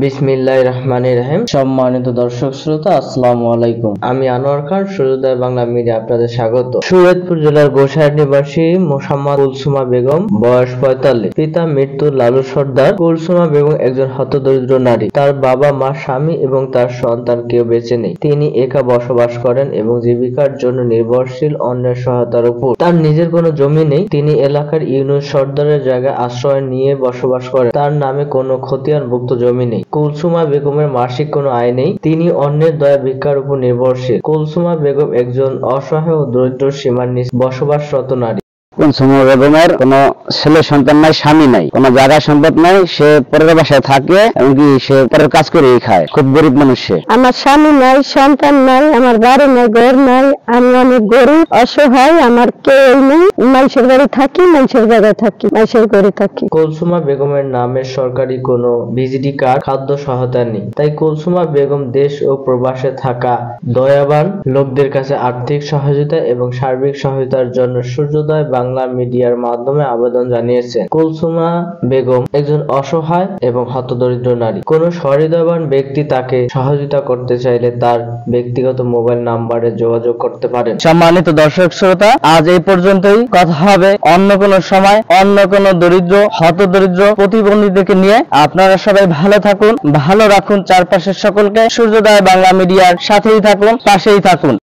বিসমিল্লাহির রহমানির রহিম। সম্মানিত দর্শক শ্রোতা, আসসালামু আলাইকুম। আমি আনোয়ার খান, সূর্যোদয় বাংলা মিডিয়া আপনাদের স্বাগত। শরীয়তপুর জেলার গোসাইর নিবাসী মোসাম্মদ কুলসুমা বেগম, বয়স 45। পিতা মৃত্যু লালু সর্দার। কুলসুমা বেগম একজন হতদরিদ্র নারী। তার বাবা মা, স্বামী এবং তার সন্তান কেউ বেঁচে নেই। তিনি একা বসবাস করেন এবং জীবিকার জন্য নির্ভরশীল অন্যের সহায়তার উপর। তার নিজের কোনো জমি নেই। তিনি এলাকার ইউনুস সর্দারের জায়গায় আশ্রয় নিয়ে বসবাস করেন। তার নামে কোনো খতিয়ানভুক্ত জমি নেই। কুলসুমা বেগমের মাসিক কোনো আয় নেই। তিনি অন্যের দয়া ভিক্ষার উপর নির্ভরশীল। কুলসুমা বেগম একজন অসহায় ও দরিদ্র সীমার নিচে বসবাসরত নারী। কুলসুমা বেগমের কোনো ছেলে সন্তান নাই, স্বামী নাই, কোনো জায়গা সম্পদ নাই। সে পরের বাসায় থাকে, এমনকি সে পরের কাজ করেই খায়। খুব গরিব মানুষ সে। আমার স্বামী নাই, সন্তান নাই, আমার বাড়ি নাই, ঘর নাই। আমি অনেক গরিব, অসহায়। আমার কেউ নেই। মানুষের বাড়ি থাকি, মানুষের জায়গায় থাকি, মানুষের ঘরে থাকি। কুলসুমা বেগমের নামে সরকারি কোনো ভিজিটি কার্ড, খাদ্য সহায়তা নেই। তাই কুলসুমা বেগম দেশ ও প্রবাসে থাকা দয়াবান লোকদের কাছে আর্থিক সহযোগিতা এবং সার্বিক সহায়তার জন্য সূর্যোদয় বাংলা মিডিয়ার মাধ্যমে আবেদন জানিয়েছেন। কুলসুমা বেগম একজন অসহায় এবং হতদরিদ্র নারী। কোনো সহৃদয়বান ব্যক্তি তাকে সহযোগিতা করতে চাইলে তার ব্যক্তিগত মোবাইল নাম্বারে যোগাযোগ করতে পারেন। সম্মানিত দর্শক শ্রোতা, আজ এই পর্যন্তই। কথা হবে অন্য কোনো সময়, অন্য কোনো দরিদ্র, হতদরিদ্র, প্রতিবন্ধীদেরকে নিয়ে। আপনারা সবাই ভালো থাকুন, ভালো রাখুন চারপাশের সকলকে। সূর্যোদয় বাংলা মিডিয়ার সাথেই থাকুন, পাশেই থাকুন।